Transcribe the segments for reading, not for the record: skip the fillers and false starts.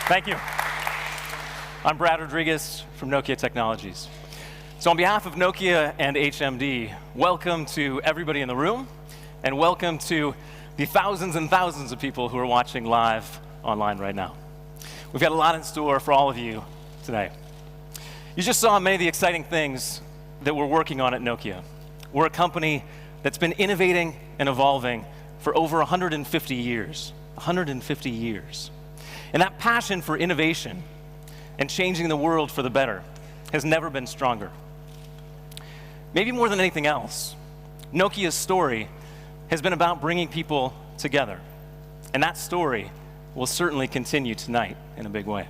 Thank you. I'm Brad Rodriguez from Nokia Technologies. So on behalf of Nokia and HMD, welcome to everybody in the room, and welcome to the thousands and thousands of people who are watching live online right now. We've got a lot in store for all of you today. You just saw many of the exciting things that we're working on at Nokia. We're a company that's been innovating and evolving for over 150 years. 150 years. And that passion for innovation and changing the world for the better has never been stronger. Maybe more than anything else, Nokia's story has been about bringing people together. And that story will certainly continue tonight in a big way.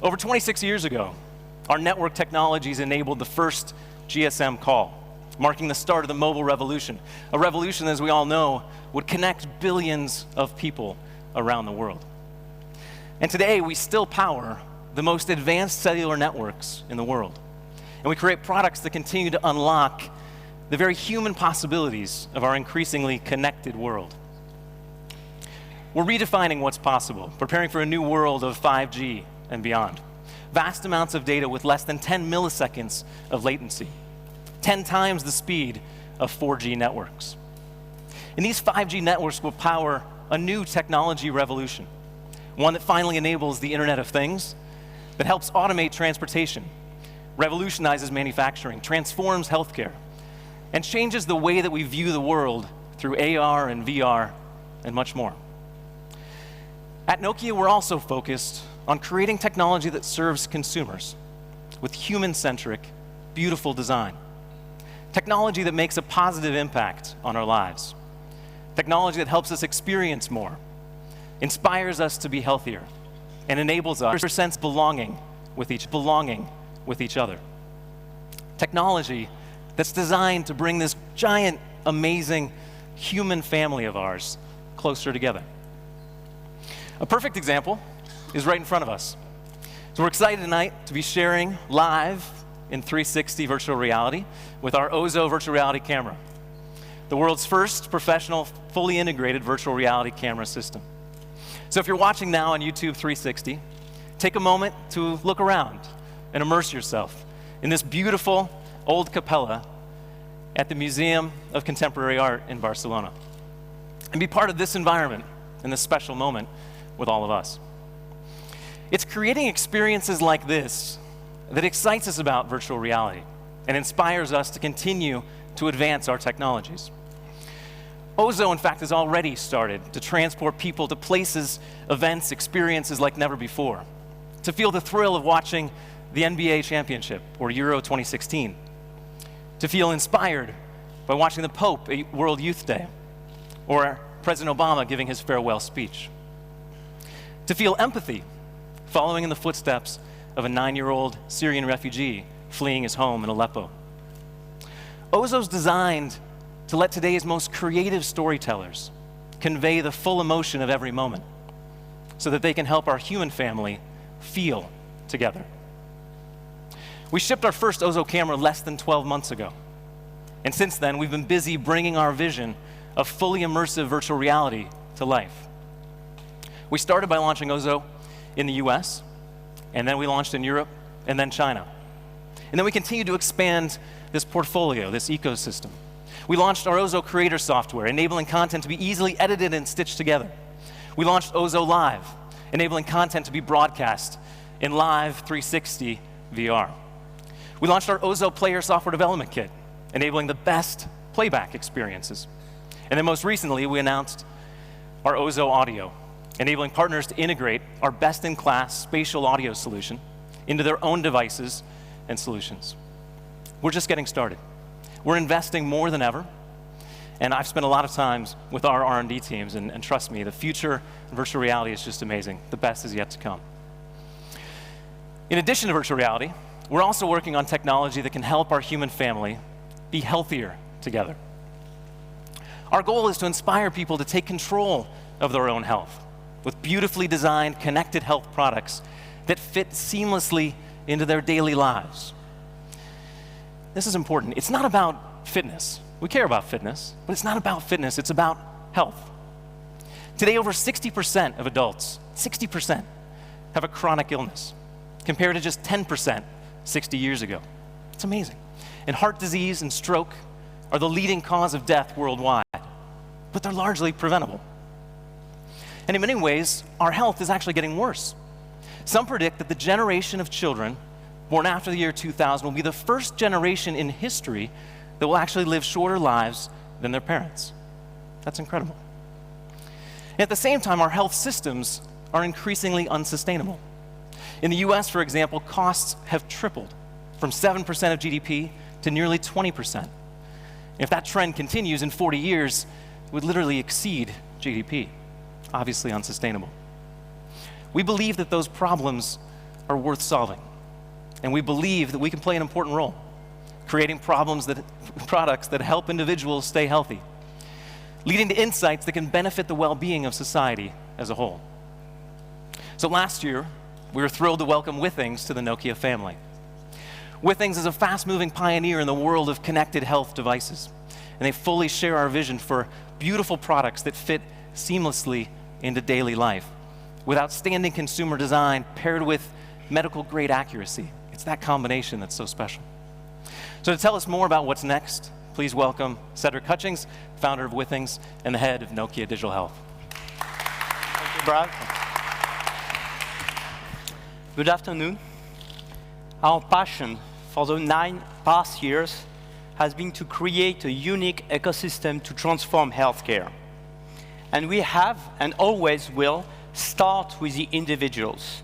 Over 26 years ago, our network technologies enabled the first GSM call, marking the start of the mobile revolution. A revolution, as we all know, would connect billions of people around the world. And today, we still power the most advanced cellular networks in the world. And we create products that continue to unlock the very human possibilities of our increasingly connected world. We're redefining what's possible, preparing for a new world of 5G and beyond. Vast amounts of data with less than 10 milliseconds of latency, 10 times the speed of 4G networks. And these 5G networks will power a new technology revolution, one that finally enables the Internet of Things, that helps automate transportation, revolutionizes manufacturing, transforms healthcare, and changes the way that we view the world through AR and VR and much more. At Nokia, we're also focused on creating technology that serves consumers with human-centric, beautiful design. Technology that makes a positive impact on our lives. Technology that helps us experience more, inspires us to be healthier, and enables us to sense belonging with each other. Technology that's designed to bring this giant, amazing human family of ours closer together. A perfect example is right in front of us. So we're excited tonight to be sharing live in 360 virtual reality with our Ozo virtual reality camera, the world's first professional, fully integrated virtual reality camera system. So if you're watching now on YouTube 360, take a moment to look around and immerse yourself in this beautiful old capella at the Museum of Contemporary Art in Barcelona, and be part of this environment and this special moment with all of us. It's creating experiences like this that excites us about virtual reality and inspires us to continue to advance our technologies. Ozo, in fact, has already started to transport people to places, events, experiences like never before, to feel the thrill of watching the NBA Championship or Euro 2016, to feel inspired by watching the Pope at World Youth Day or President Obama giving his farewell speech, to feel empathy following in the footsteps of a 9-year-old Syrian refugee fleeing his home in Aleppo. Ozo's designed to let today's most creative storytellers convey the full emotion of every moment so that they can help our human family feel together. We shipped our first Ozo camera less than 12 months ago. And since then, we've been busy bringing our vision of fully immersive virtual reality to life. We started by launching Ozo in the US, and then we launched in Europe, and then China. And then we continued to expand this portfolio, this ecosystem. We launched our Ozo Creator software, enabling content to be easily edited and stitched together. We launched Ozo Live, enabling content to be broadcast in live 360 VR. We launched our Ozo Player software development kit, enabling the best playback experiences. And then most recently, we announced our Ozo Audio, enabling partners to integrate our best-in-class spatial audio solution into their own devices and solutions. We're just getting started. We're investing more than ever, and I've spent a lot of time with our R&D teams, and trust me, the future of virtual reality is just amazing. The best is yet to come. In addition to virtual reality, we're also working on technology that can help our human family be healthier together. Our goal is to inspire people to take control of their own health with beautifully designed, connected health products that fit seamlessly into their daily lives. This is important. It's not about fitness. We care about fitness, but it's not about fitness. It's about health. Today, over 60% of adults 60% have a chronic illness, compared to just 10% 60 years ago. It's amazing. And heart disease and stroke are the leading cause of death worldwide, but they're largely preventable. And in many ways, our health is actually getting worse. Some predict that the generation of children born after the year 2000 will be the first generation in history that will actually live shorter lives than their parents. That's incredible. And at the same time, our health systems are increasingly unsustainable. In the US, for example, costs have tripled from 7% of GDP to nearly 20%. And if that trend continues in 40 years, it would literally exceed GDP. Obviously unsustainable. We believe that those problems are worth solving. And we believe that we can play an important role, creating products that help individuals stay healthy, leading to insights that can benefit the well-being of society as a whole. So last year, we were thrilled to welcome Withings to the Nokia family. Withings is a fast-moving pioneer in the world of connected health devices, and they fully share our vision for beautiful products that fit seamlessly into daily life, with outstanding consumer design paired with medical-grade accuracy. It's that combination that's so special. So to tell us more about what's next, please welcome Cedric Hutchings, founder of Withings and the head of Nokia Digital Health. Thank you, Brad. Good afternoon. Our passion for the 9 past years has been to create a unique ecosystem to transform healthcare. And we have, and always will, start with the individuals,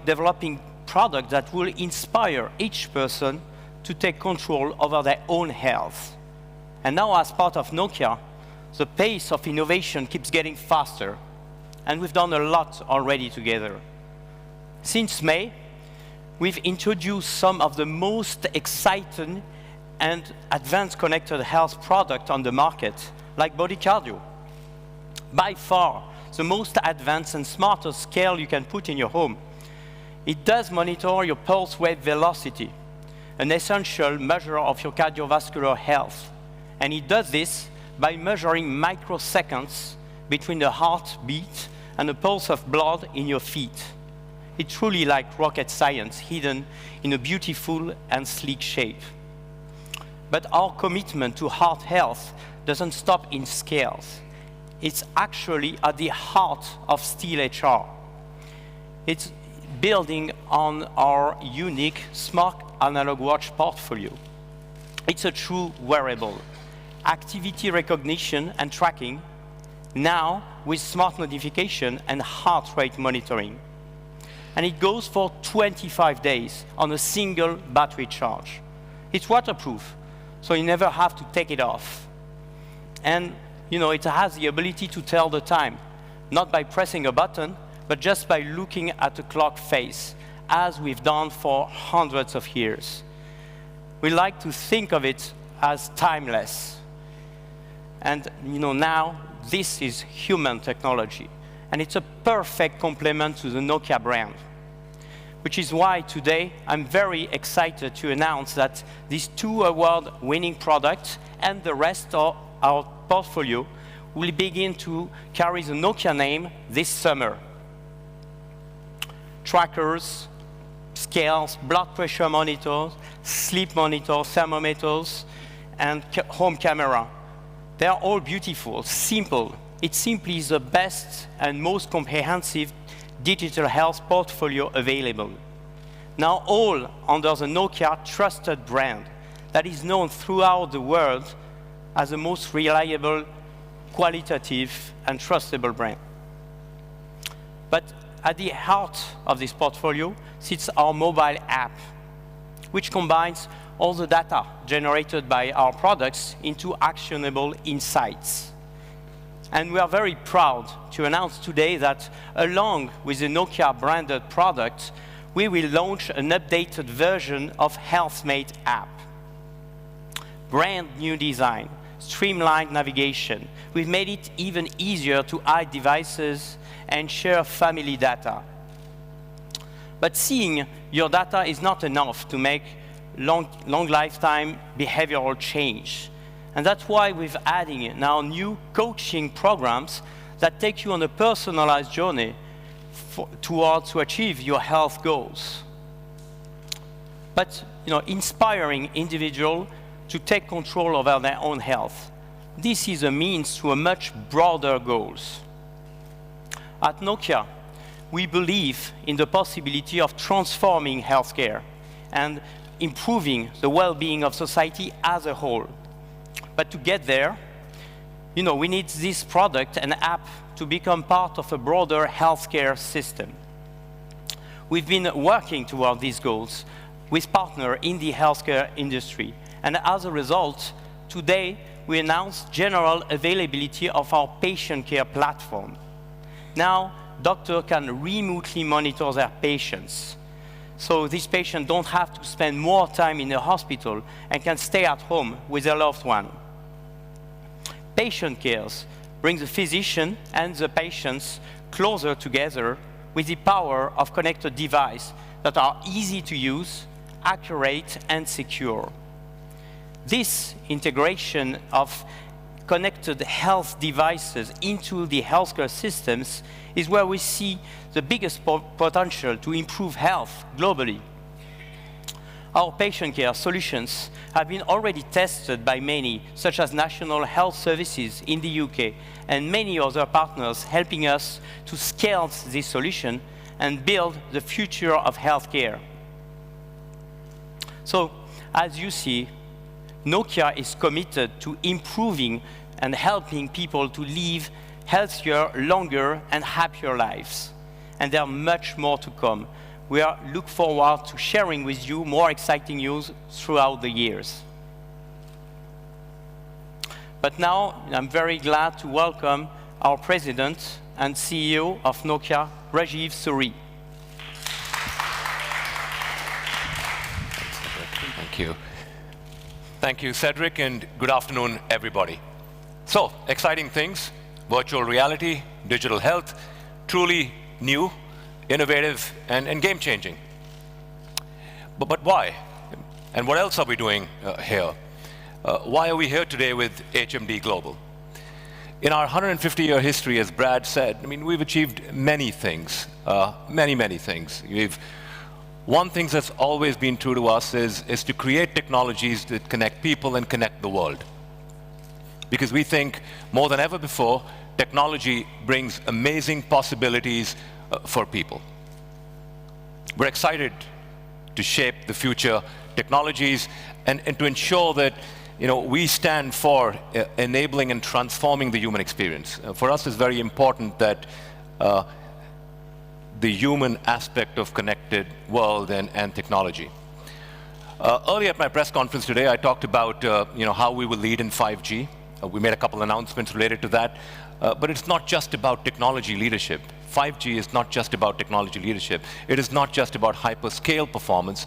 developing products that will inspire each person to take control over their own health. And now, as part of Nokia, the pace of innovation keeps getting faster, and we've done a lot already together. Since May, we've introduced some of the most exciting and advanced connected health products on the market, like Body Cardio. By far, the most advanced and smartest scale you can put in your home. It does monitor your pulse wave velocity, an essential measure of your cardiovascular health. And it does this by measuring microseconds between the heartbeat and the pulse of blood in your feet. It's truly like rocket science hidden in a beautiful and sleek shape. But our commitment to heart health doesn't stop in scales. It's actually at the heart of Steel HR. It's building on our unique smart analog watch portfolio. It's a true wearable, activity recognition and tracking, now with smart notification and heart rate monitoring. And it goes for 25 days on a single battery charge. It's waterproof, so you never have to take it off. And it has the ability to tell the time, not by pressing a button, but just by looking at the clock face, as we've done for hundreds of years. We like to think of it as timeless. And now this is human technology. And it's a perfect complement to the Nokia brand. Which is why today I'm very excited to announce that these 2 award-winning products and the rest of our portfolio will begin to carry the Nokia name this summer. Trackers, scales, blood pressure monitors, sleep monitors, thermometers, and home camera. They are all beautiful, simple. It simply is the best and most comprehensive digital health portfolio available. Now all under the Nokia trusted brand that is known throughout the world as the most reliable, qualitative, and trustable brand. But at the heart of this portfolio sits our mobile app, which combines all the data generated by our products into actionable insights. And we are very proud to announce today that along with the Nokia branded product, we will launch an updated version of HealthMate app. Brand new design, streamlined navigation. We've made it even easier to hide devices and share family data. But seeing your data is not enough to make long lifetime behavioral change. And that's why we're adding now new coaching programs that take you on a personalized journey towards to achieve your health goals. But inspiring individuals to take control over their own health. This is a means to a much broader goals. At Nokia, we believe in the possibility of transforming healthcare and improving the well-being of society as a whole. But to get there, we need this product and app to become part of a broader healthcare system. We've been working toward these goals with partners in the healthcare industry, and as a result, today we announced general availability of our patient care platform. Now, doctors can remotely monitor their patients. So these patients don't have to spend more time in the hospital and can stay at home with their loved one. Patient care brings the physician and the patients closer together with the power of connected devices that are easy to use, accurate, and secure. This integration of connected health devices into the healthcare systems is where we see the biggest potential to improve health globally. Our patient care solutions have been already tested by many, such as National Health Services in the UK, and many other partners helping us to scale this solution and build the future of healthcare. So, as you see, Nokia is committed to improving and helping people to live healthier, longer, and happier lives. And there are much more to come. We look forward to sharing with you more exciting news throughout the years. But now, I'm very glad to welcome our President and CEO of Nokia, Rajeev Suri. Thank you. Thank you, Cedric, and good afternoon, everybody. So, exciting things, virtual reality, digital health, truly new, innovative, and game-changing. But why? And what else are we doing here? Why are we here today with HMD Global? In our 150-year history, as Brad said, we've achieved many things, many things. One thing that's always been true to us is to create technologies that connect people and connect the world. Because we think, more than ever before, technology brings amazing possibilities for people. We're excited to shape the future technologies and to ensure that we stand for enabling and transforming the human experience. For us, it's very important that the human aspect of connected world and technology. Earlier at my press conference today, I talked about how we will lead in 5G. We made a couple announcements related to that. But it's not just about technology leadership. 5G is not just about technology leadership. It is not just about hyperscale performance.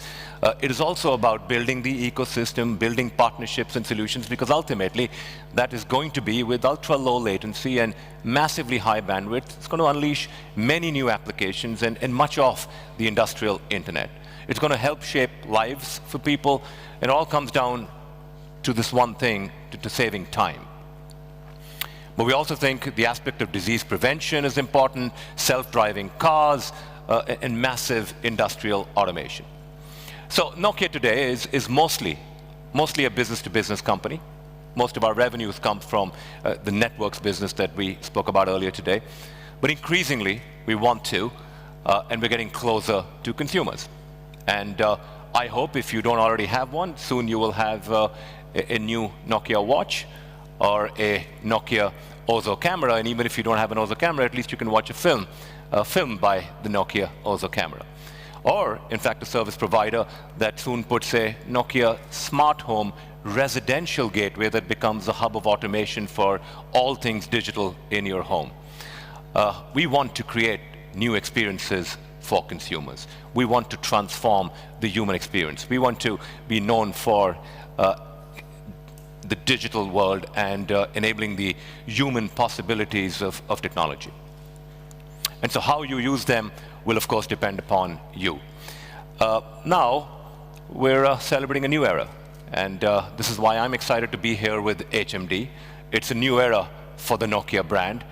It is also about building the ecosystem, building partnerships and solutions, because ultimately that is going to be with ultra-low latency and massively high bandwidth. It's going to unleash many new applications and much of the industrial internet. It's going to help shape lives for people. It all comes down to this one thing, to saving time. But we also think the aspect of disease prevention is important, self-driving cars, and massive industrial automation. So Nokia today is mostly a business-to-business company. Most of our revenues come from the networks business that we spoke about earlier today. But increasingly, we want to, and we're getting closer to consumers. And I hope if you don't already have one, soon you will have a new Nokia watch, or a Nokia Ozo camera, and even if you don't have an Ozo camera, at least you can watch a film filmed by the Nokia Ozo camera. Or, in fact, a service provider that soon puts a Nokia smart home residential gateway that becomes a hub of automation for all things digital in your home. We want to create new experiences for consumers. We want to transform the human experience. We want to be known for the digital world and enabling the human possibilities of technology. And so how you use them will, of course, depend upon you. Now, we're celebrating a new era. And this is why I'm excited to be here with HMD. It's a new era for the Nokia brand.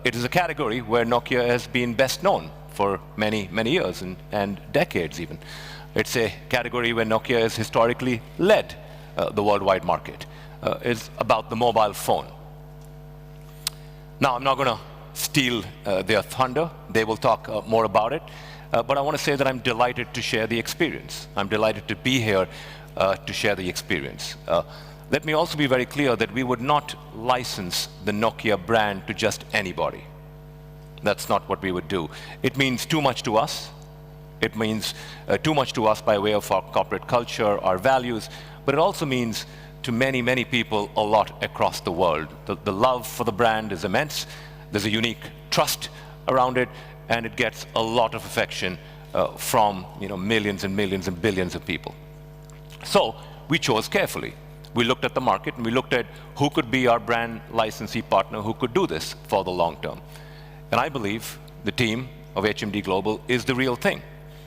It is a category where Nokia has been best known for many, many years and decades even. It's a category where Nokia has historically led the worldwide market. It's about the mobile phone. Now, I'm not going to steal their thunder. They will talk more about it. But I want to say that I'm delighted to share the experience. I'm delighted to be here to share the experience. Let me also be very clear that we would not license the Nokia brand to just anybody. That's not what we would do. It means too much to us. It means too much to us by way of our corporate culture, our values, but it also means to many, many people a lot across the world. The love for the brand is immense. There's a unique trust around it, and it gets a lot of affection from millions and millions and billions of people. So we chose carefully. We looked at the market, and we looked at who could be our brand licensee partner who could do this for the long term. And I believe the team of HMD Global is the real thing,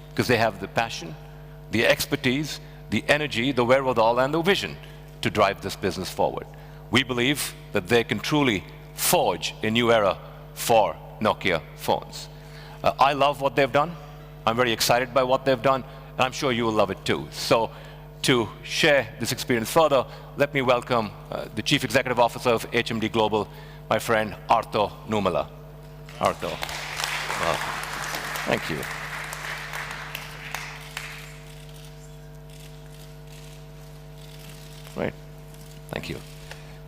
because they have the passion, the expertise, the energy, the wherewithal, and the vision to drive this business forward. We believe that they can truly forge a new era for Nokia phones. I love what they've done. I'm very excited by what they've done, and I'm sure you will love it too. So to share this experience further, let me welcome the Chief Executive Officer of HMD Global, my friend Arto Numela. Arto, welcome. Thank you. Great. Thank you.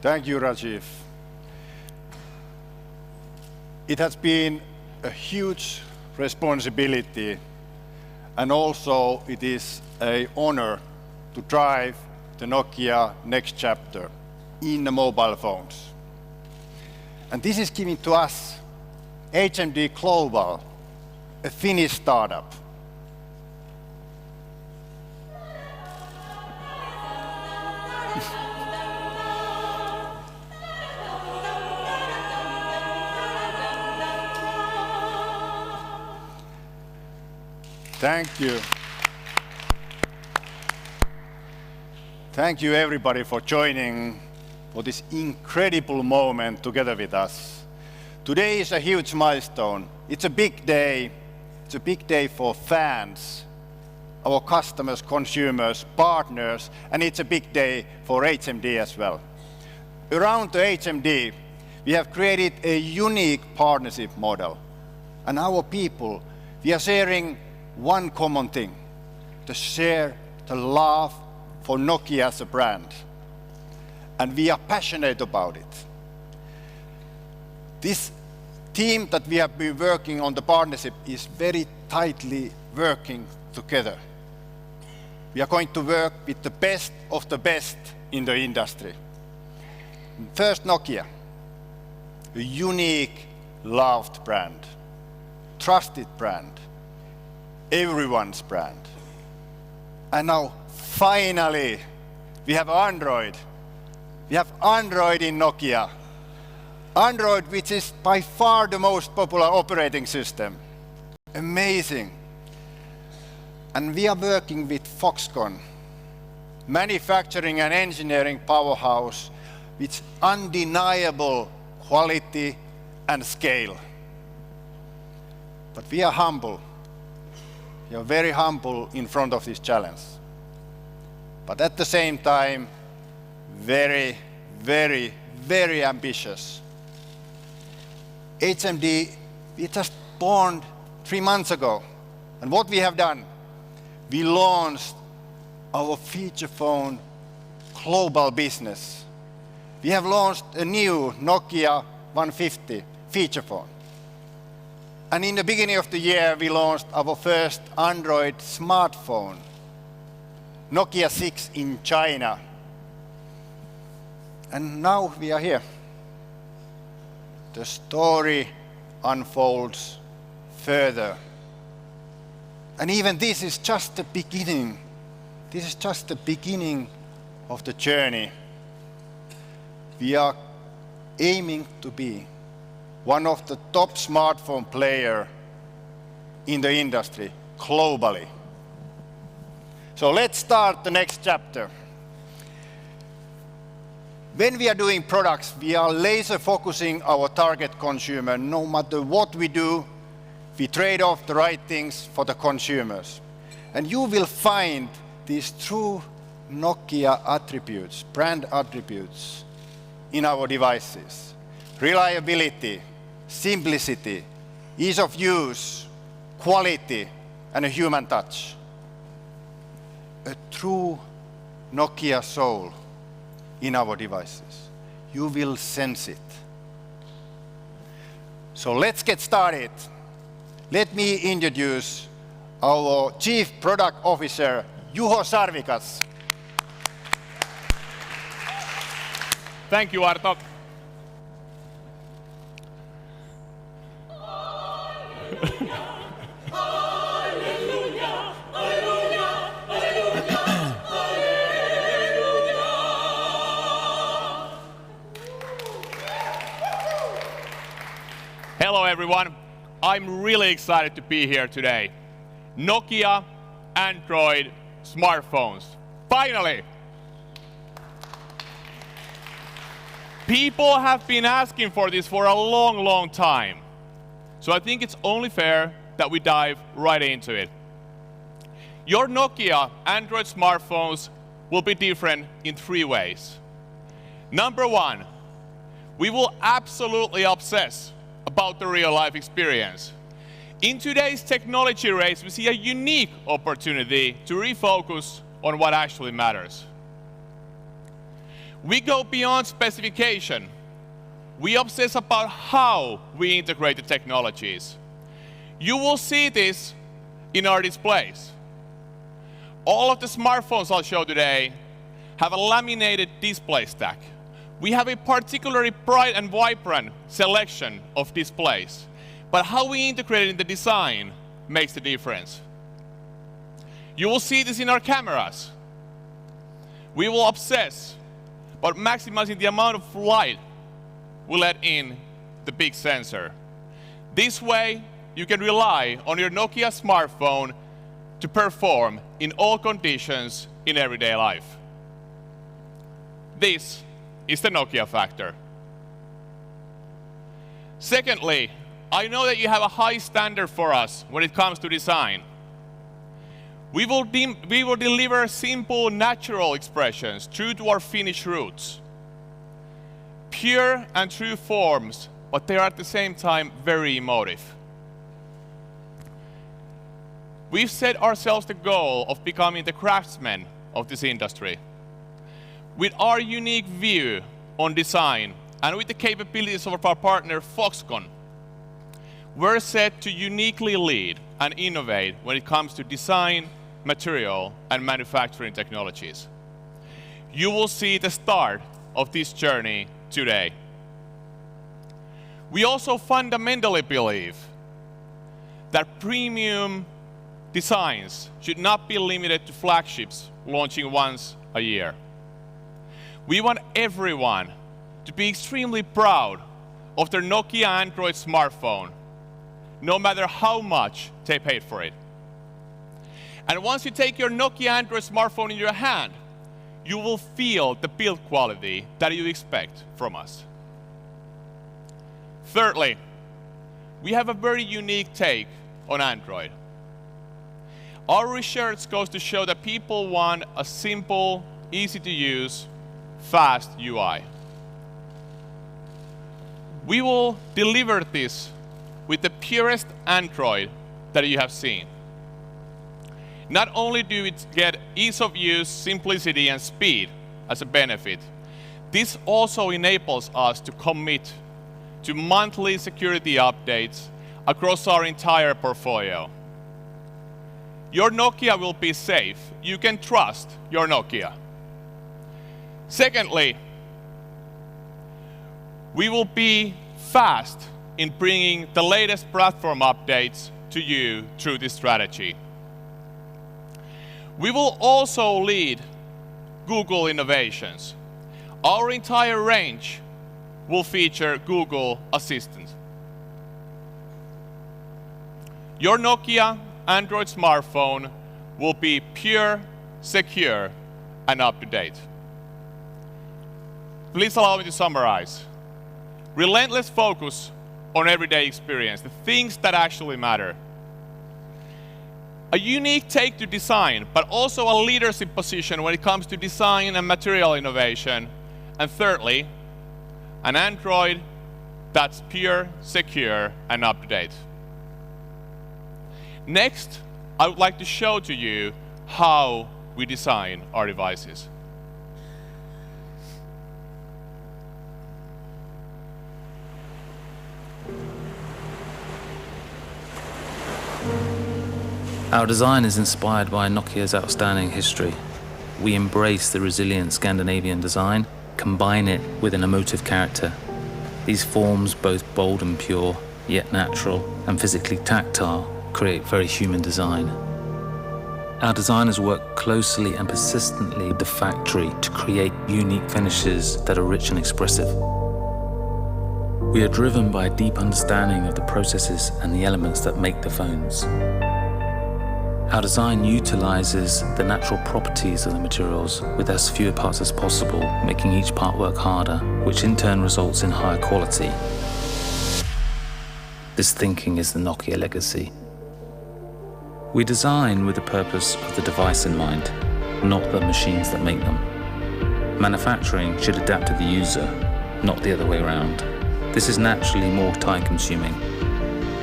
Thank you, Rajiv. It has been a huge responsibility, and also it is an honor to drive the Nokia next chapter in the mobile phones. And this is giving to us, HMD Global, a Finnish startup. Thank you. Thank you everybody for joining for this incredible moment together with us. Today is a huge milestone. It's a big day. It's a big day for fans, our customers, consumers, partners, and it's a big day for HMD as well. Around the HMD, we have created a unique partnership model. And our people, we are sharing one common thing, to share the love for Nokia as a brand. And we are passionate about it. This team that we have been working on the partnership is very tightly working together. We are going to work with the best of the best in the industry. First, Nokia, a unique, loved brand, trusted brand, everyone's brand. And now, finally, we have Android. We have Android in Nokia. Android, which is by far the most popular operating system. Amazing. And we are working with Foxconn, manufacturing and engineering powerhouse with undeniable quality and scale. But we are humble. We are very humble in front of this challenge. But at the same time, very, very, very ambitious. HMD, we just born 3 months ago. And what we have done, we launched our feature phone global business. We have launched a new Nokia 150 feature phone. And in the beginning of the year, we launched our first Android smartphone, Nokia 6 in China. And now we are here. The story unfolds further. And even this is just the beginning. This is just the beginning of the journey. We are aiming to be one of the top smartphone players in the industry globally. So let's start the next chapter. When we are doing products, we are laser focusing our target consumer. No matter what we do, we trade off the right things for the consumers. And you will find these true Nokia attributes, brand attributes, in our devices. Reliability, simplicity, ease of use, quality, and a human touch. A true Nokia soul in our devices. You will sense it. So let's get started. Let me introduce our Chief Product Officer, Juho Sarvikas. Thank you, Arto. Hello, everyone. I'm really excited to be here today. Nokia, Android, smartphones. Finally! People have been asking for this for a long, long time. So I think it's only fair that we dive right into it. Your Nokia Android smartphones will be different in 3 ways. Number 1, we will absolutely obsess about the real-life experience. In today's technology race, we see a unique opportunity to refocus on what actually matters. We go beyond specification. We obsess about how we integrate the technologies. You will see this in our displays. All of the smartphones I'll show today have a laminated display stack. We have a particularly bright and vibrant selection of displays, but how we integrate it in the design makes the difference. You will see this in our cameras. We will obsess about maximizing the amount of light we let in the big sensor. This way, you can rely on your Nokia smartphone to perform in all conditions in everyday life. This is the Nokia factor. Secondly, I know that you have a high standard for us when it comes to design. We will deliver simple, natural expressions true to our Finnish roots. Pure and true forms, but they are at the same time very emotive. We've set ourselves the goal of becoming the craftsmen of this industry. With our unique view on design and with the capabilities of our partner Foxconn, we're set to uniquely lead and innovate when it comes to design, material, and manufacturing technologies. You will see the start of this journey today. We also fundamentally believe that premium designs should not be limited to flagships launching once a year. We want everyone to be extremely proud of their Nokia Android smartphone, no matter how much they paid for it. And once you take your Nokia Android smartphone in your hand, you will feel the build quality that you expect from us. Thirdly, we have a very unique take on Android. Our research goes to show that people want a simple, easy to use, fast UI. We will deliver this with the purest Android that you have seen. Not only do we get ease of use, simplicity, and speed as a benefit, this also enables us to commit to monthly security updates across our entire portfolio. Your Nokia will be safe. You can trust your Nokia. Secondly, we will be fast in bringing the latest platform updates to you through this strategy. We will also lead Google innovations. Our entire range will feature Google Assistant. Your Nokia Android smartphone will be pure, secure, and up to date. please allow me to summarize. Relentless focus on everyday experience, the things that actually matter. A unique take to design, but also a leadership position when it comes to design and material innovation. And thirdly, an Android that's pure, secure, and up-to-date. Next, I would like to show to you how we design our devices. Our design is inspired by Nokia's outstanding history. We embrace the resilient Scandinavian design, combine it with an emotive character. These forms, both bold and pure, yet natural and physically tactile, create very human design. Our designers work closely and persistently with the factory to create unique finishes that are rich and expressive. We are driven by a deep understanding of the processes and the elements that make the phones. Our design utilizes the natural properties of the materials with as fewer parts as possible, making each part work harder, which in turn results in higher quality. This thinking is the Nokia legacy. We design with the purpose of the device in mind, not the machines that make them. Manufacturing should adapt to the user, not the other way around. This is naturally more time-consuming.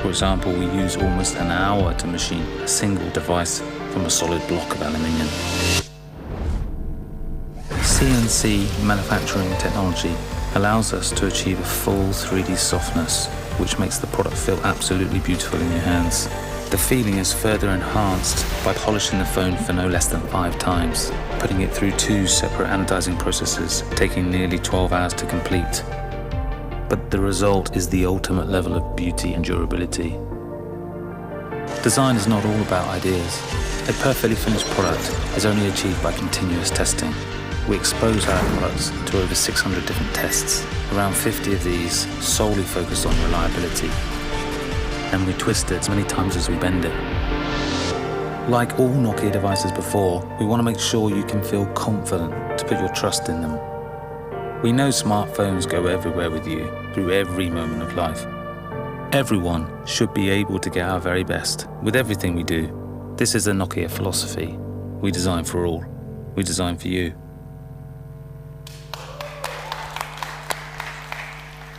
For example, we use almost an hour to machine a single device from a solid block of aluminium. CNC manufacturing technology allows us to achieve a full 3D softness, which makes the product feel absolutely beautiful in your hands. The feeling is further enhanced by polishing the phone for no less than 5 times, putting it through 2 separate anodizing processes, taking nearly 12 hours to complete. But the result is the ultimate level of beauty and durability. Design is not all about ideas. A perfectly finished product is only achieved by continuous testing. We expose our products to over 600 different tests, around 50 of these solely focused on reliability. And we twist it as many times as we bend it. Like all Nokia devices before, we want to make sure you can feel confident to put your trust in them. We know smartphones go everywhere with you, through every moment of life. Everyone should be able to get our very best with everything we do. This is the Nokia philosophy. We design for all. We design for you.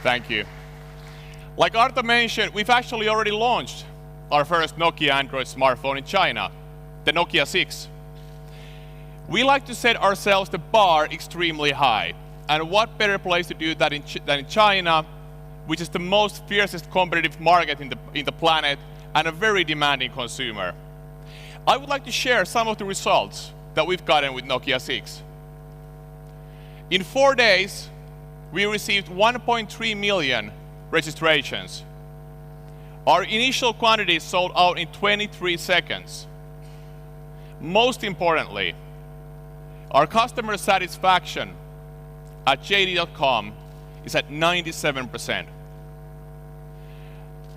Thank you. Like Arto mentioned, we've actually already launched our first Nokia Android smartphone in China, the Nokia 6. We like to set ourselves the bar extremely high. And what better place to do that than in China, which is the most fiercest competitive market in the planet and a very demanding consumer. I would like to share some of the results that we've gotten with Nokia 6. In 4 days, we received 1.3 million registrations. Our initial quantities sold out in 23 seconds. Most importantly, our customer satisfaction at JD.com is at 97%.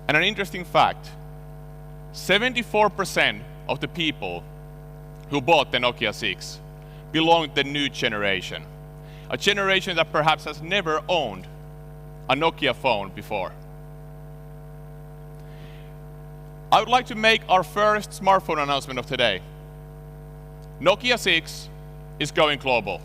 And an interesting fact, 74% of the people who bought the Nokia 6 belong to the new generation, a generation that perhaps has never owned a Nokia phone before. I would like to make our first smartphone announcement of today. Nokia 6 is going global.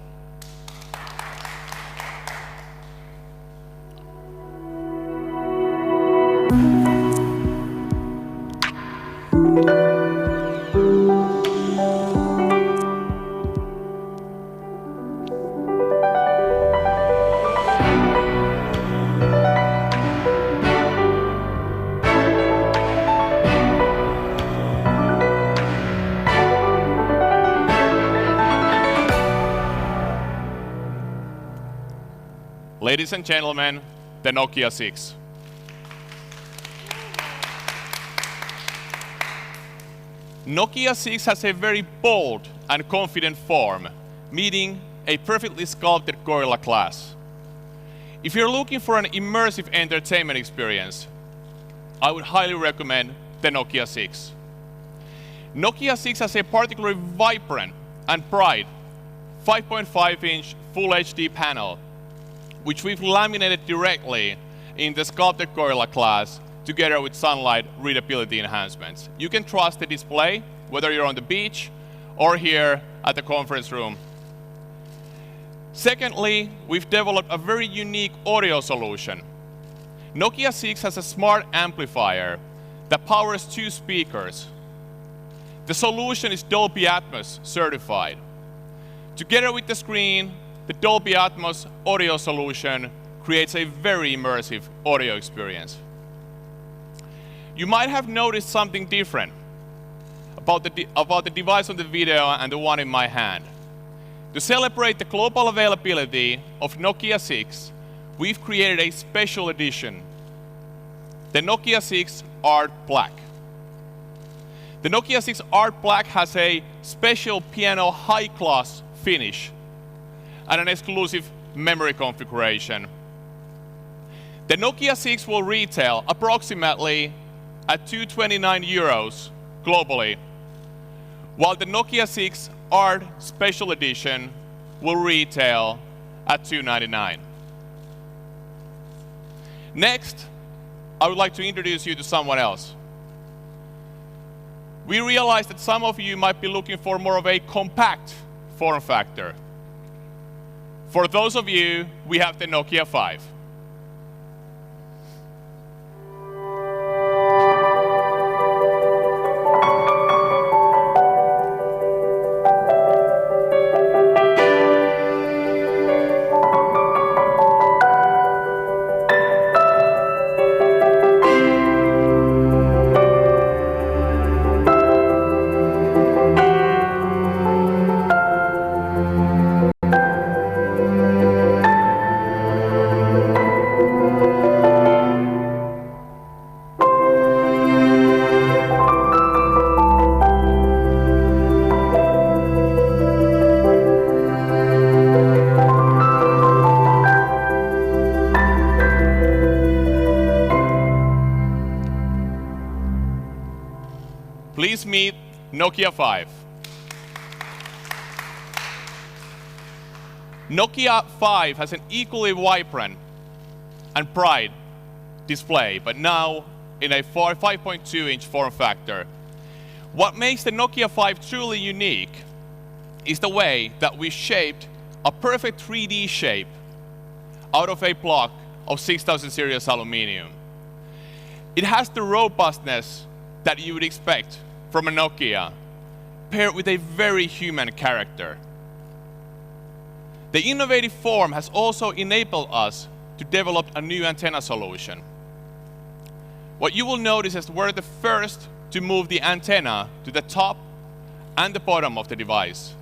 Ladies and gentlemen, the Nokia 6. Nokia 6 has a very bold and confident form, meeting a perfectly sculpted gorilla glass. If you're looking for an immersive entertainment experience, I would highly recommend the Nokia 6. Nokia 6 has a particularly vibrant and bright 5.5-inch Full HD panel which we've laminated directly in the sculpted Gorilla glass together with sunlight readability enhancements. You can trust the display, whether you're on the beach or here at the conference room. Secondly, we've developed a very unique audio solution. Nokia 6 has a smart amplifier that powers 2 speakers. The solution is Dolby Atmos certified. Together with the screen, the Dolby Atmos audio solution creates a very immersive audio experience. You might have noticed something different about the device on the video and the one in my hand. To celebrate the global availability of Nokia 6, we've created a special edition, the Nokia 6 Art Black. The Nokia 6 Art Black has a special piano high-class finish and an exclusive memory configuration. The Nokia 6 will retail approximately at €229 globally, while the Nokia 6 Art Special Edition will retail at $299. Next, I would like to introduce you to someone else. We realize that some of you might be looking for more of a compact form factor. For those of you, we have the Nokia 5. Please meet Nokia 5. Nokia 5 has an equally vibrant and bright display, but now in a 5.2-inch form factor. What makes the Nokia 5 truly unique is the way that we shaped a perfect 3D shape out of a block of 6000 series aluminum. It has the robustness that you would expect from a Nokia, paired with a very human character. The innovative form has also enabled us to develop a new antenna solution. What you will notice is we're the first to move the antenna to the top and the bottom of the device,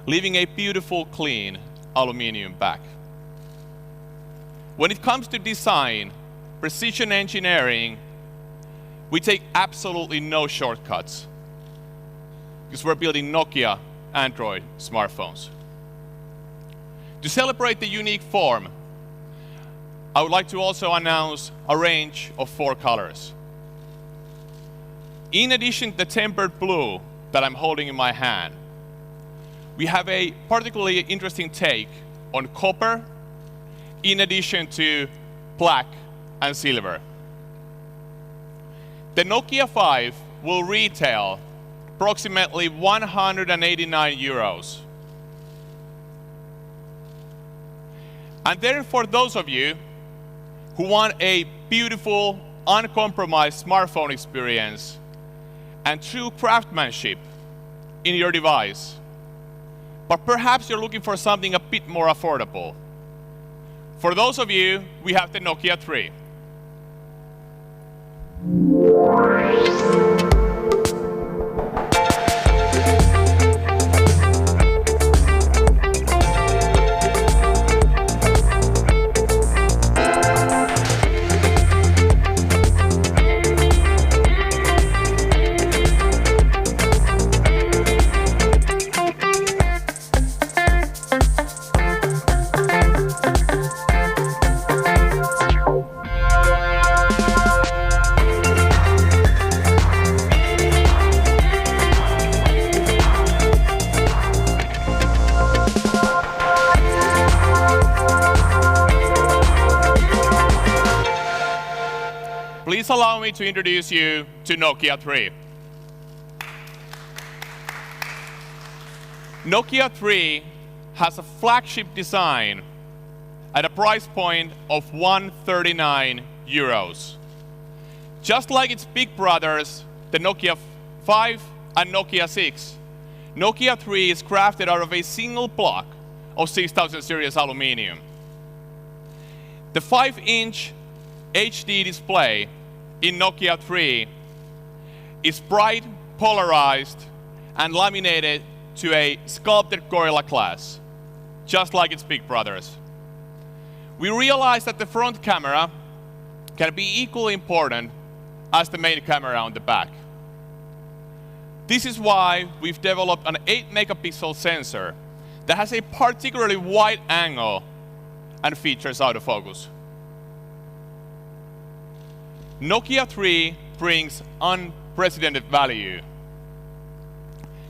leaving a beautiful, clean aluminum back. When it comes to design, precision engineering, we take absolutely no shortcuts because we're building Nokia Android smartphones. To celebrate the unique form, I would like to also announce a range of 4 colors. In addition to the tempered blue that I'm holding in my hand, we have a particularly interesting take on copper, in addition to black and silver. The Nokia 5 will retail approximately €189. And then for those of you who want a beautiful, uncompromised smartphone experience and true craftsmanship in your device, but perhaps you're looking for something a bit more affordable, for those of you, we have the Nokia 3. me to introduce you to Nokia 3. Nokia 3 has a flagship design at a price point of 139 euros. Just like its big brothers, the Nokia 5 and Nokia 6, Nokia 3 is crafted out of a single block of 6000 series aluminium. The 5-inch HD display in Nokia 3 is bright, polarized, and laminated to a sculpted Gorilla Glass, just like its big brothers. We realized that the front camera can be equally important as the main camera on the back. This is why we've developed an 8-megapixel sensor that has a particularly wide angle and features autofocus. Nokia 3 brings unprecedented value.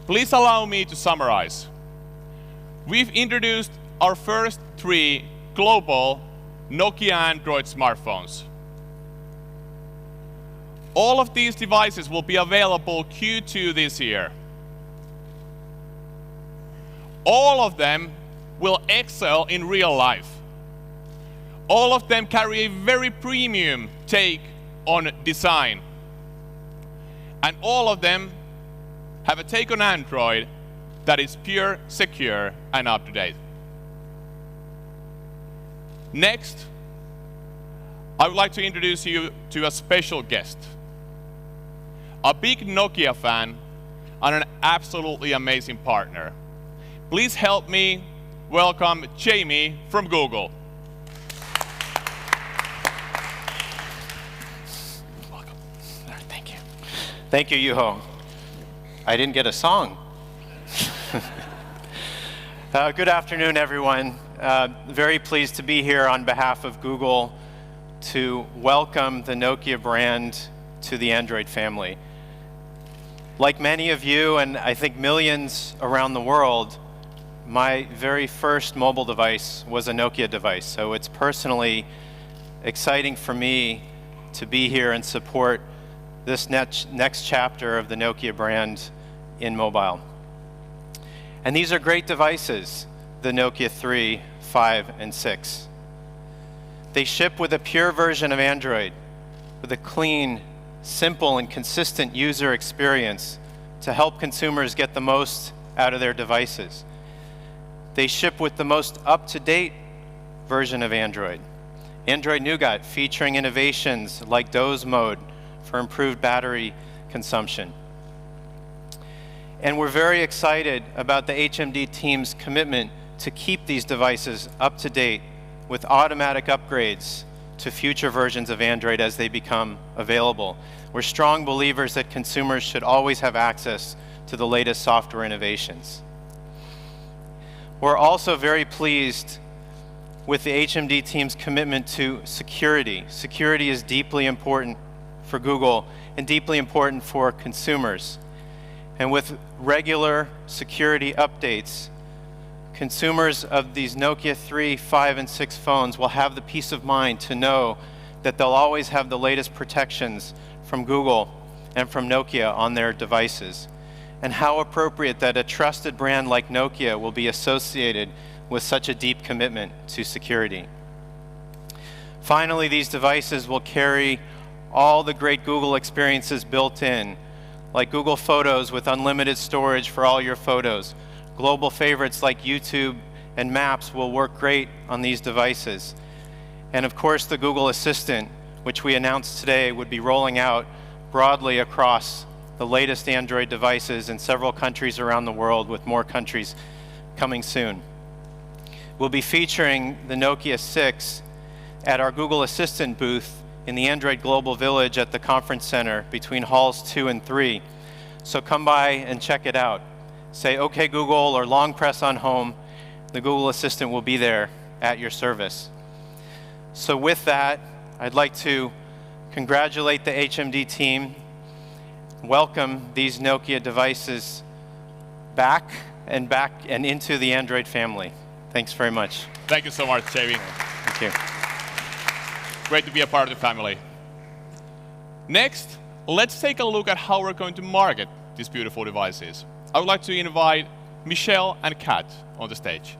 Please allow me to summarize. We've introduced our first 3 global Nokia Android smartphones. All of these devices will be available Q2 this year. All of them will excel in real life. All of them carry a very premium take on design. And all of them have a take on Android that is pure, secure, and up-to-date. Next, I would like to introduce you to a special guest, a big Nokia fan and an absolutely amazing partner. Please help me welcome Jamie from Google. Welcome. Thank you. Thank you, Juho. I didn't get a song. Good afternoon, everyone. Very pleased to be here on behalf of Google to welcome the Nokia brand to the Android family. Like many of you, and I think millions around the world, my very first mobile device was a Nokia device. So it's personally exciting for me to be here and support this next chapter of the Nokia brand in mobile. And these are great devices, the Nokia 3, 5, and 6. They ship with a pure version of Android, with a clean, simple, and consistent user experience to help consumers get the most out of their devices. They ship with the most up-to-date version of Android, Android Nougat, featuring innovations like doze mode for improved battery consumption. And we're very excited about the HMD team's commitment to keep these devices up to date with automatic upgrades to future versions of Android as they become available. We're strong believers that consumers should always have access to the latest software innovations. We're also very pleased with the HMD team's commitment to security. Security is deeply important for Google and deeply important for consumers. And with regular security updates, consumers of these Nokia 3, 5, and 6 phones will have the peace of mind to know that they'll always have the latest protections from Google and from Nokia on their devices. And how appropriate that a trusted brand like Nokia will be associated with such a deep commitment to security. Finally, these devices will carry all the great Google experiences built in, like Google Photos with unlimited storage for all your photos. Global favorites like YouTube and Maps will work great on these devices. And of course, the Google Assistant, which we announced today, would be rolling out broadly across the latest Android devices in several countries around the world, with more countries coming soon. We'll be featuring the Nokia 6 at our Google Assistant booth in the Android Global Village at the Conference Center between halls 2 and 3. So come by and check it out. Say, "Okay, Google," or long press on home. The Google Assistant will be there at your service. So with that, I'd like to congratulate the HMD team, welcome these Nokia devices back and into the Android family. Thanks very much. Thank you so much, Jamie. Thank you. Great to be a part of the family. Next, let's take a look at how we're going to market these beautiful devices. I would like to invite Michelle and Kat on the stage.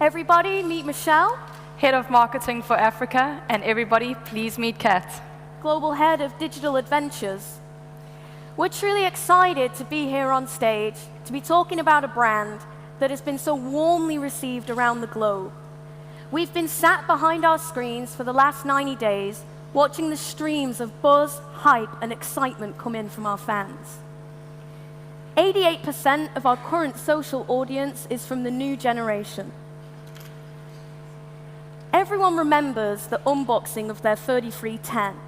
Everybody, meet Michelle, Head of Marketing for Africa, and everybody, please meet Kat, Global Head of Digital Adventures. We're truly excited to be here on stage, to be talking about a brand that has been so warmly received around the globe. We've been sat behind our screens for the last 90 days, watching the streams of buzz, hype, and excitement come in from our fans. 88% of our current social audience is from the new generation. Everyone remembers the unboxing of their 3310,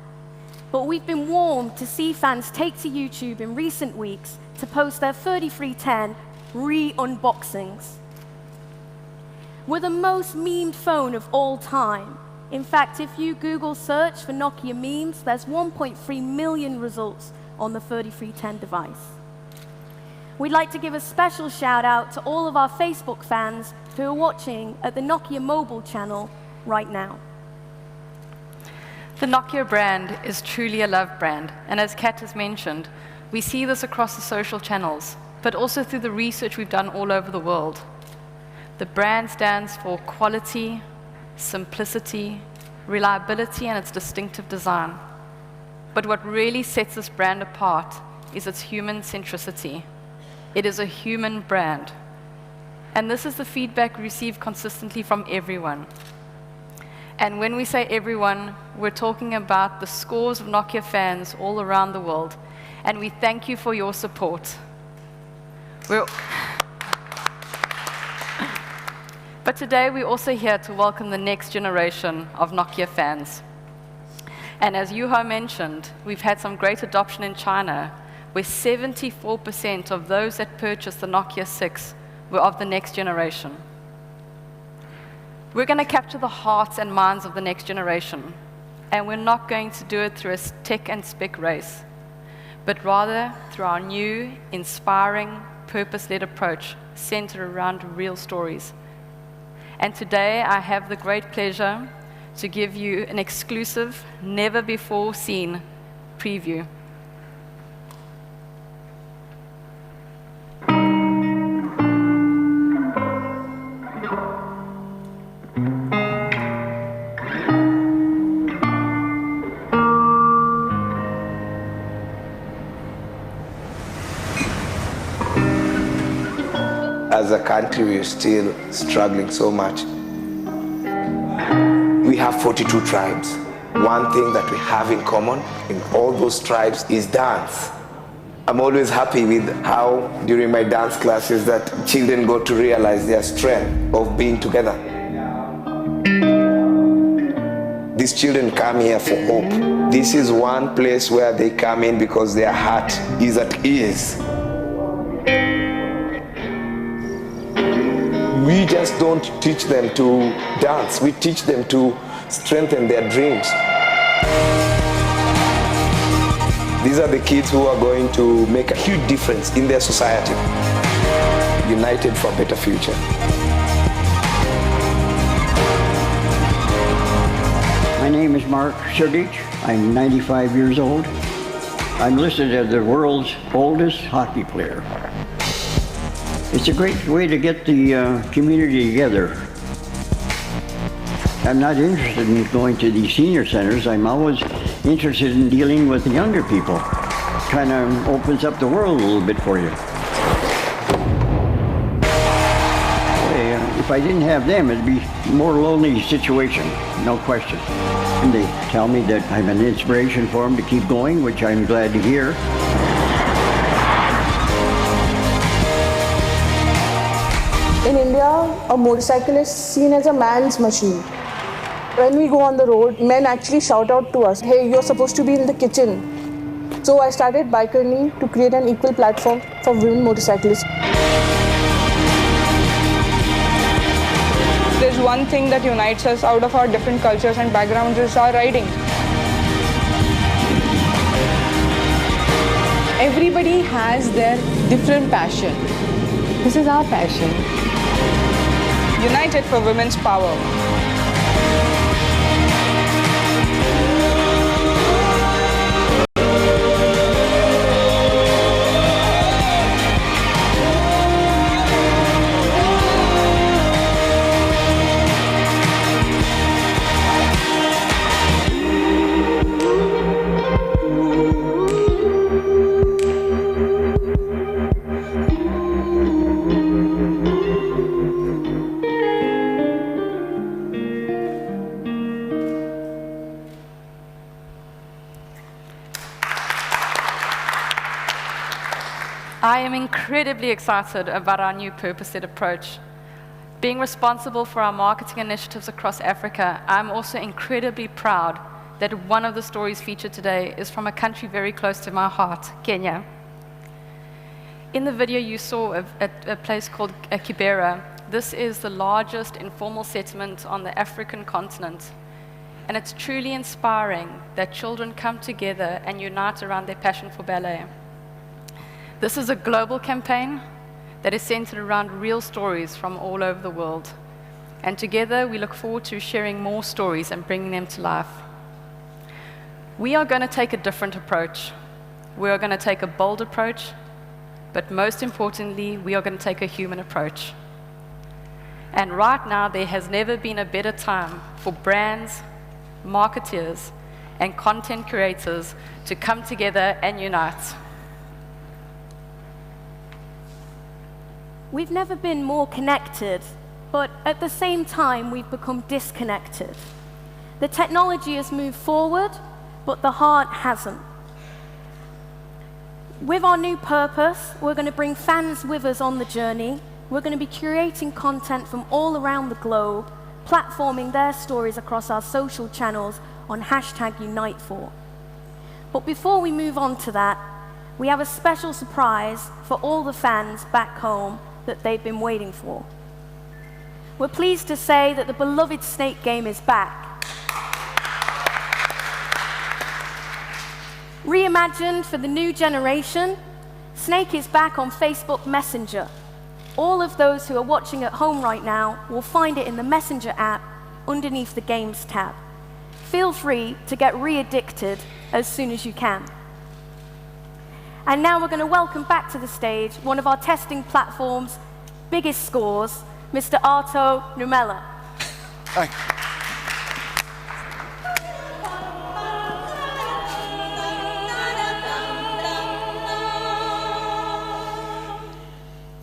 but we've been warmed to see fans take to YouTube in recent weeks to post their 3310 re-unboxings. We're the most memed phone of all time. In fact, if you Google search for Nokia memes, there's 1.3 million results on the 3310 device. We'd like to give a special shout out to all of our Facebook fans who are watching at the Nokia mobile channel right now. The Nokia brand is truly a love brand, and as Kat has mentioned, we see this across the social channels, but also through the research we've done all over the world. The brand stands for quality, simplicity, reliability, and its distinctive design. But what really sets this brand apart is its human centricity. It is a human brand. And this is the feedback we receive consistently from everyone. And when we say everyone, we're talking about the scores of Nokia fans all around the world. And we thank you for your support. But today we're also here to welcome the next generation of Nokia fans. And as Juho mentioned, we've had some great adoption in China, where 74% of those that purchased the Nokia 6 were of the next generation. We're going to capture the hearts and minds of the next generation, and we're not going to do it through a tech and spec race, but rather through our new, inspiring, purpose-led approach centered around real stories. And today I have the great pleasure to give you an exclusive, never-before-seen preview. As a country, we're still struggling so much. We have 42 tribes. One thing that we have in common in all those tribes is dance. I'm always happy with how, during my dance classes, that children got to realize their strength of being together. These children come here for hope. This is one place where they come in because their heart is at ease. We just don't teach them to dance. We teach them to strengthen their dreams. These are the kids who are going to make a huge difference in their society. United for a better future. My name is Mark Sergic. I'm 95 years old. I'm listed as the world's oldest hockey player. It's a great way to get the community together. I'm not interested in going to these senior centers. I'm always interested in dealing with the younger people. Kind of opens up the world a little bit for you. If I didn't have them, it'd be a more lonely situation, no question. And they tell me that I'm an inspiration for them to keep going, which I'm glad to hear. In India, a motorcycle is seen as a man's machine. When we go on the road, men actually shout out to us, hey, you're supposed to be in the kitchen. So I started Bikerni to create an equal platform for women motorcyclists. There's one thing that unites us out of our different cultures and backgrounds is our riding. Everybody has their different passion. This is our passion. United for women's power. I am incredibly excited about our new purpose-led approach. Being responsible for our marketing initiatives across Africa, I'm also incredibly proud that one of the stories featured today is from a country very close to my heart, Kenya. In the video, you saw a place called Kibera. This is the largest informal settlement on the African continent. And it's truly inspiring that children come together and unite around their passion for ballet. This is a global campaign that is centered around real stories from all over the world. And together, we look forward to sharing more stories and bringing them to life. We are going to take a different approach. We are going to take a bold approach, but most importantly, we are going to take a human approach. And right now, there has never been a better time for brands, marketeers, and content creators to come together and unite. We've never been more connected, but at the same time, we've become disconnected. The technology has moved forward, but the heart hasn't. With our new purpose, we're going to bring fans with us on the journey. We're going to be curating content from all around the globe, platforming their stories across our social channels on #Unite4. But before we move on to that, we have a special surprise for all the fans back home that they've been waiting for. We're pleased to say that the beloved Snake game is back. Reimagined for the new generation, Snake is back on Facebook Messenger. All of those who are watching at home right now will find it in the Messenger app underneath the Games tab. Feel free to get re-addicted as soon as you can. And now we're going to welcome back to the stage one of our testing platform's biggest scores, Mr. Arto Numela. Thank you.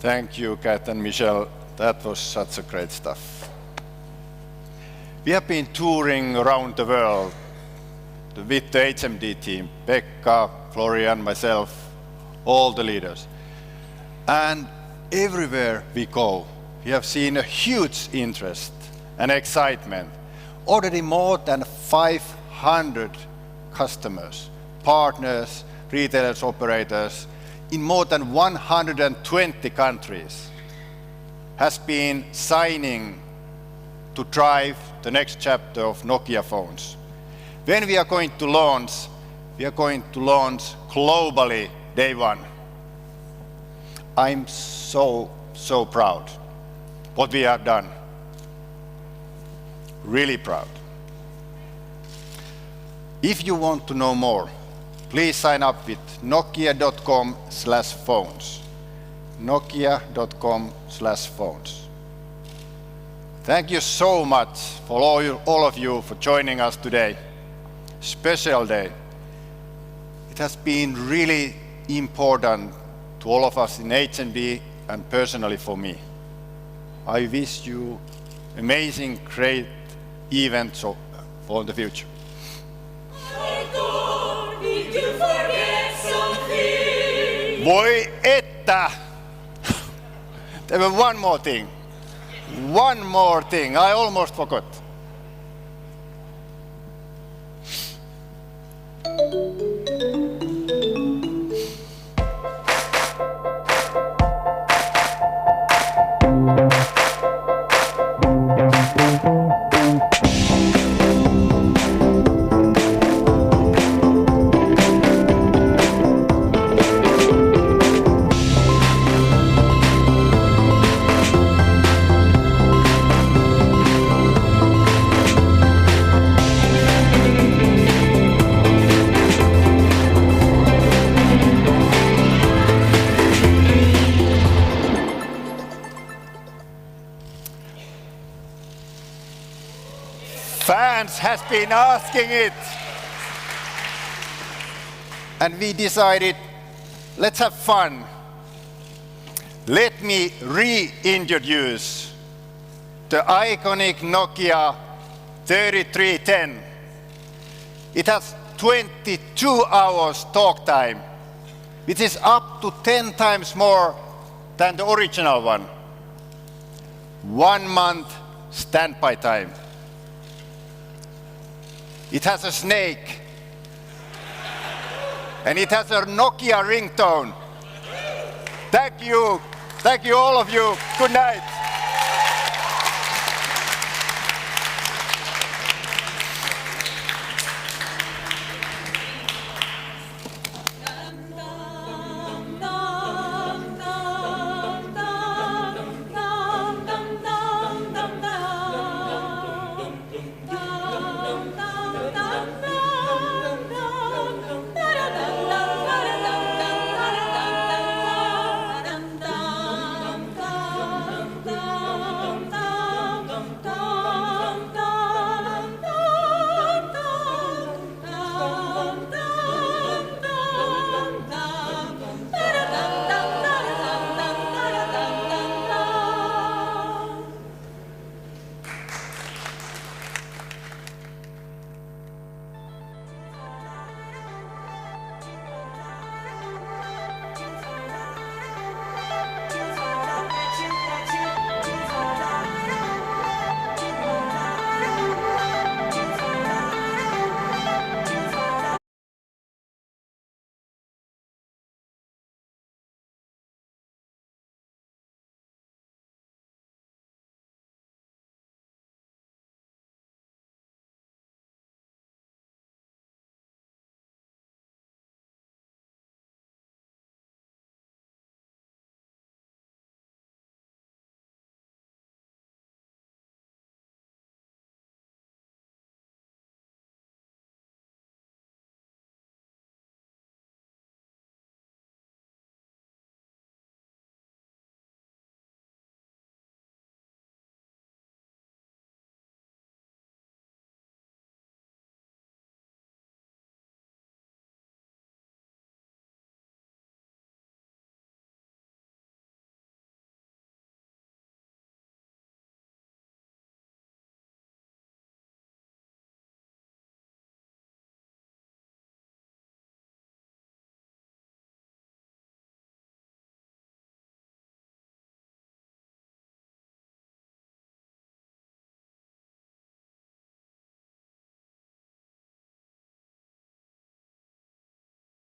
Thank you, Kat and Michelle. That was such a great stuff. We have been touring around the world with the HMD team, Pekka, Florian, myself, all the leaders. And everywhere we go, we have seen a huge interest and excitement. Already more than 500 customers, partners, retailers, operators in more than 120 countries has been signing to drive the next chapter of Nokia phones. When we are going to launch globally day one. I'm so proud what we have done. Really proud. If you want to know more, please sign up with nokia.com/phones. Nokia.com/phones. Thank you so much for all of you for joining us today. Special day. It has been really important to all of us in HMD and personally for me. I wish you amazing, great events for the future. Did you forget something? Voi että! There was one more thing. I almost forgot. fans has been asking it. And we decided, let's have fun. Let me reintroduce the iconic Nokia 3310. It has 22 hours talk time, which is up to 10 times more than the original one. 1 month standby time. It has a snake. And it has a Nokia ringtone. Thank you all of you. Good night.